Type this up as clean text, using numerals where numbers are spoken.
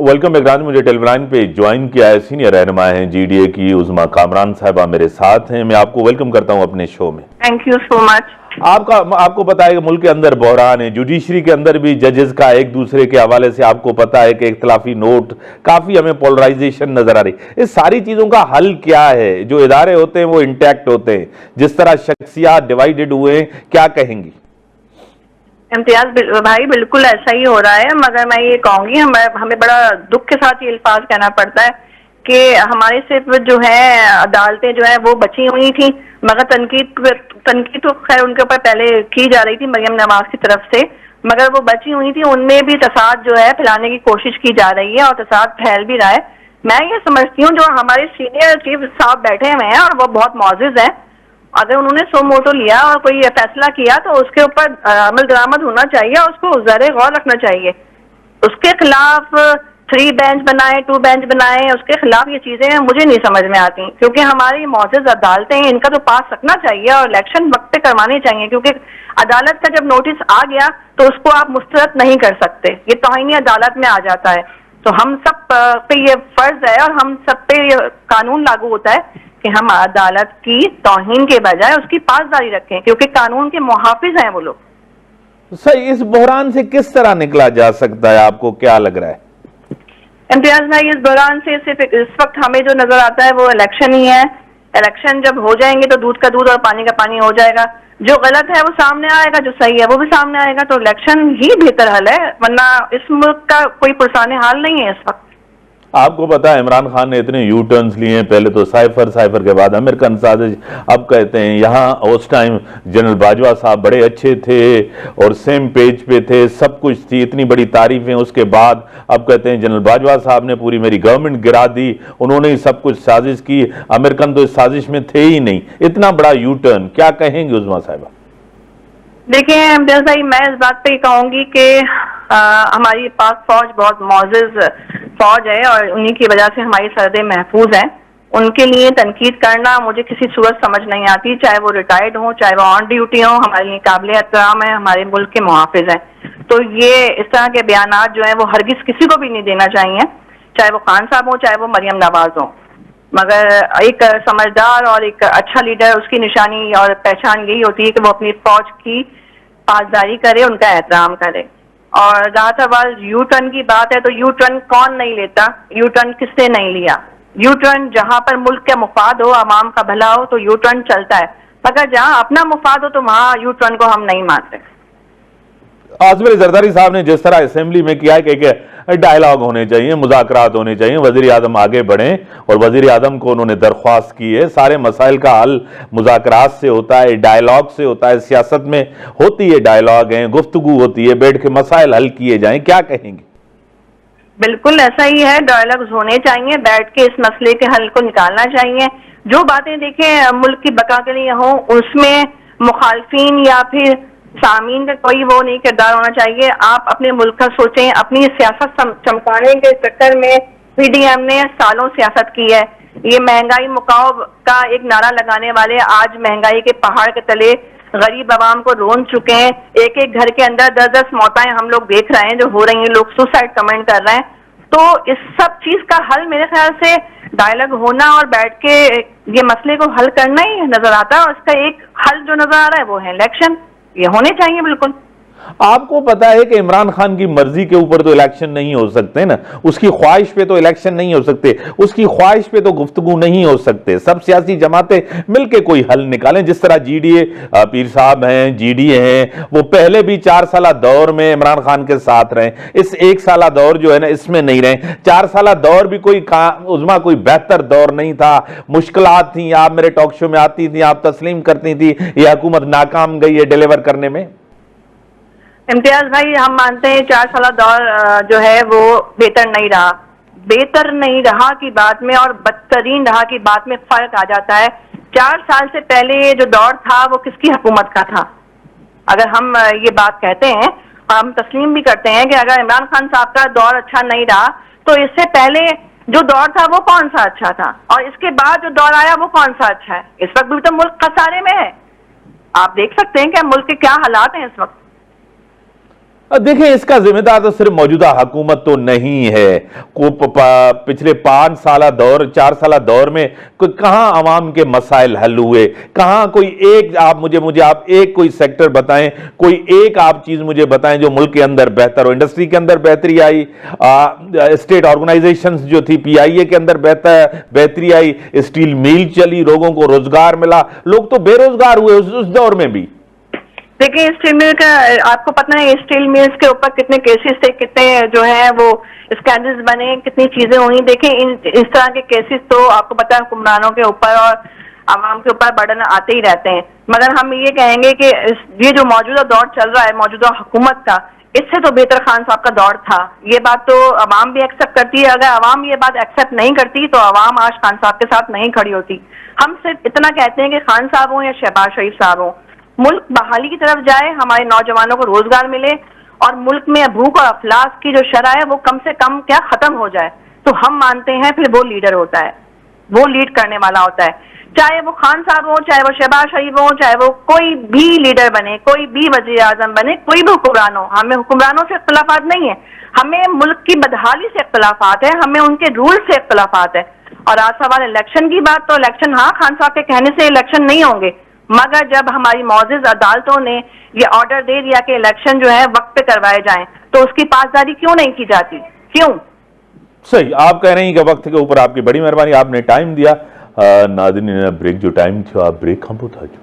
Welcome back. मुझे television पे join किया है सीनियर रहनुमा हैं जीडीए की उज़मा कामरान साहिबा मेरे साथ हैं। मैं आपको वेलकम करता हूं अपने शो में। Thank you so much. आपको पता है कि मुल्क के अंदर बहरान है, जुडिशरी के अंदर भी जजेस का एक दूसरे के हवाले से आपको पता है कि इख्तलाफी नोट, काफी हमें पोलराइजेशन नजर आ रही। इस सारी चीजों का हल क्या है? जो इदारे होते हैं वो इंटैक्ट होते हैं, जिस तरह शख्सियात डिवाइडेड हुए हैं, क्या कहेंगी? इम्तियाज भाई बिल्कुल ऐसा ही हो रहा है, मगर मैं ये कहूंगी हमें बड़ा दुख के साथ ये अल्फाज कहना पड़ता है कि हमारे सिर्फ जो है अदालतें जो है वो बची हुई थी, मगर तनकीद तो खैर उनके ऊपर पहले की जा रही थी मरियम नवाज की तरफ से, मगर वो बची हुई थी, उनमें भी तसाद जो है फैलाने की कोशिश की जा रही है और तसाद फैल भी रहा है। मैं ये समझती हूँ जो हमारे सीनियर चीफ साहब बैठे हुए हैं और वो बहुत मौजिज हैं, अगर उन्होंने सो मोटो लिया और कोई फैसला किया तो उसके ऊपर अमल दरामद होना चाहिए और उसको ज़रे गौर रखना चाहिए। उसके खिलाफ 3 बेंच बनाए, 2 बेंच बनाए, उसके खिलाफ ये चीजें मुझे नहीं समझ में आती, क्योंकि हमारी मौजूद अदालतें हैं, इनका तो पास रखना चाहिए और इलेक्शन वक्त पे करवाने चाहिए, क्योंकि अदालत का जब नोटिस आ गया तो उसको आप मुस्तरद नहीं कर सकते, ये तौहीन अदालत में आ जाता है। तो हम सब पे ये फर्ज है और हम सब पे ये कानून लागू होता है कि हम अदालत की तौहीन के बजाय उसकी पासदारी रखें, क्योंकि कानून के मुहाफिज हैं वो लोग। सही, इस बहरान से किस तरह निकला जा सकता है, आपको क्या लग रहा है? इम्तियाज भाई, इस बहरान से सिर्फ इस वक्त हमें जो नजर आता है वो इलेक्शन ही है। इलेक्शन जब हो जाएंगे तो दूध का दूध और पानी का पानी हो जाएगा, जो गलत है वो सामने आएगा, जो सही है वो भी सामने आएगा, तो इलेक्शन ही बेहतर हल है, वरना इस मुल्क का कोई पुरसाने हाल नहीं है इस वक्त। आपको पता है इमरान खान ने इतने यू टर्न्स लिए हैं, पहले तो साइफर के बाद अमेरिकन साजिश, अब कहते हैं यहाँ उस टाइम जनरल बाजवा साहब बड़े अच्छे थे और सेम पेज पे थे, सब कुछ थी, इतनी बड़ी तारीफें, उसके बाद अब कहते हैं जनरल बाजवा साहब ने पूरी मेरी गवर्नमेंट गिरा दी, उन्होंने ही सब कुछ साजिश की, अमेरिकन तो इस साजिश में थे ही नहीं। इतना बड़ा यू टर्न, क्या कहेंगे उज़मा साहिबा? देखिए इम्तियाज भाई, मैं इस बात पे कहूंगी कि हमारी पाक फौज बहुत मौजिज फौज है और उन्हीं की वजह से हमारी सरहदें महफूज हैं। उनके लिए तनकीद करना मुझे किसी सूरत समझ नहीं आती, चाहे वो रिटायर्ड हो, चाहे वो ऑन ड्यूटी हो, हमारे लिए काबिल एहतराम है, हमारे मुल्क के मुहाफिज हैं। तो ये इस तरह के बयानात जो है वो हरगिज किसी को भी नहीं देना चाहिए, चाहे वो खान साहब हो, चाहे वो मरियम नवाज हो। मगर एक समझदार और एक अच्छा लीडर, उसकी निशानी और पहचान यही होती है कि वो अपनी फौज की पासदारी करे, उनका एहतराम करे। और जहाँ सवाल यू टर्न की बात है, तो यू टर्न कौन नहीं लेता, यू टर्न किसने नहीं लिया? यू टर्न जहाँ पर मुल्क का मुफाद हो, आवाम का भला हो, तो यू टर्न चलता है, मगर जहाँ अपना मुफाद हो तो वहाँ यू टर्न को हम नहीं मानते। आसिफ अली जरदारी साहब ने जिस तरह असेंबली में किया है कि डायलॉग होने चाहिए, मुज़ाकरात होने चाहिए, वज़ीर आज़म आगे बढ़ें, और वज़ीर आज़म को उन्होंने दरख्वास्त की है, सारे मसाइल का हल मुज़ाकरात से होता है, डायलॉग से होता है, सियासत में होती है डायलॉग है, गुफ्तगू होती है, बैठ के मसाइल हल किए जाएं, क्या कहेंगे? बिल्कुल ऐसा ही है, डायलॉग्स होने चाहिए, बैठ के इस मसले के हल को निकालना चाहिए। जो बातें देखें मुल्क की बका के लिए हों, उसमें मुखालफिन या फिर सामीन का कोई वो नहीं किरदार होना चाहिए। आप अपने मुल्क का सोचें, अपनी सियासत चमकाने के चक्कर में पीडीएम ने सालों सियासत की है। ये महंगाई मुकाओ का एक नारा लगाने वाले आज महंगाई के पहाड़ के तले गरीब आवाम को रोन चुके हैं। एक एक घर के अंदर 10-10 मौतें हम लोग देख रहे हैं जो हो रही हैं, लोग सुसाइड कमेंट कर रहे हैं। तो इस सब चीज का हल मेरे ख्याल से डायलॉग होना और बैठ के ये मसले को हल करना ही नजर आता है, और इसका एक हल जो नजर आ रहा है वो है इलेक्शन। ये होने चाहिए बिल्कुल। आपको पता है कि इमरान खान की मर्जी के ऊपर तो इलेक्शन नहीं हो सकते ना, उसकी ख्वाहिश पे तो इलेक्शन नहीं हो सकते, उसकी ख्वाहिश पे तो गुफ्तगू नहीं हो सकते। सब सियासी जमातें मिलके कोई हल निकालें, जिस तरह जीडीए पीर साहब हैं, जीडीए हैं, वो पहले भी 4 साला दौर में इमरान खान के साथ रहे, इस 1 साला दौर जो है ना इसमें नहीं रहे। 4 साला दौर भी कोई उज़मा कोई बेहतर दौर नहीं था, मुश्किलात थी, आप मेरे टॉक शो में आती थी, आप तस्लीम करती थी ये हुकूमत नाकाम गई है डिलीवर करने में। इम्तियाज भाई, हम मानते हैं 4 साल दौर जो है वो बेहतर नहीं रहा की बात में और बदतरीन रहा की बात में फर्क आ जाता है। 4 साल से पहले जो दौर था वो किसकी हुकूमत का था? अगर हम ये बात कहते हैं, हम तस्लीम भी करते हैं कि अगर इमरान खान साहब का दौर अच्छा नहीं रहा तो इससे पहले जो दौर था वो कौन सा अच्छा था, और इसके बाद जो दौर आया वो कौन सा अच्छा है? इस वक्त भी तो मुल्क खसारे में है, आप देख सकते हैं कि मुल्क के क्या हालात हैं इस वक्त। دیکھیں اس کا ذمہ دار تو صرف موجودہ حکومت تو نہیں ہے. پچھلے 4 سالہ دور میں کہاں عوام کے مسائل حل ہوئے؟ کہاں کوئی ایک آپ ایک کوئی سیکٹر بتائیں, کوئی ایک آپ چیز مجھے بتائیں جو ملک کے اندر بہتر ہو. انڈسٹری کے اندر بہتری آئی, اسٹیٹ آرگنائزیشنز جو تھی PIA کے اندر بہتری آئی, اسٹیل میل چلی, لوگوں کو روزگار ملا, لوگ تو بے روزگار ہوئے اس دور میں بھی. دیکھیں اسٹیل مل کا آپ کو پتہ ہے اسٹیل ملز کے اوپر کتنے کیسز تھے, کتنے جو ہیں وہ اسکینڈلز بنے, کتنی چیزیں ہوئی. دیکھیں اس طرح کے کیسز تو آپ کو پتہ ہے حکمرانوں کے اوپر اور عوام کے اوپر برڈن آتے ہی رہتے ہیں. مگر ہم یہ کہیں گے کہ یہ جو موجودہ دور چل رہا ہے موجودہ حکومت کا, اس سے تو بہتر خان صاحب کا دور تھا. یہ بات تو عوام بھی ایکسیپٹ کرتی ہے. اگر عوام یہ بات ایکسیپٹ نہیں کرتی تو عوام آج خان صاحب کے ساتھ نہیں کھڑی ہوتی. ہم صرف اتنا کہتے ہیں کہ خان صاحب ہوں یا شہباز شریف صاحب ہوں, ملک بحالی کی طرف جائے, ہمارے نوجوانوں کو روزگار ملے اور ملک میں بھوک اور افلاس کی جو شرح ہے وہ کم سے کم کیا ختم ہو جائے, تو ہم مانتے ہیں پھر وہ لیڈر ہوتا ہے, وہ لیڈ کرنے والا ہوتا ہے. چاہے وہ خان صاحب ہو, چاہے وہ شہباز شریف ہو, چاہے وہ کوئی بھی لیڈر بنے, کوئی بھی وزیر اعظم بنے, کوئی بھی حکمران ہو. ہمیں حکمرانوں سے اختلافات نہیں ہیں, ہمیں ملک کی بدحالی سے اختلافات ہیں, ہمیں ان کے رول سے اختلافات ہیں. اور آج سوال الیکشن کی بات, تو الیکشن ہاں خان صاحب کے کہنے سے الیکشن نہیں ہوں گے, مگر جب ہماری معزز عدالتوں نے یہ آرڈر دے دیا کہ الیکشن جو ہے وقت پہ کروائے جائیں, تو اس کی پاسداری کیوں نہیں کی جاتی؟ کیوں؟ صحیح آپ کہہ رہے ہیں کہ وقت کے اوپر آپ کی بڑی مہربانی, آپ نے ٹائم دیا. ناظرین بریک جو ٹائم تھا آپ بریک ہم بتا چکے.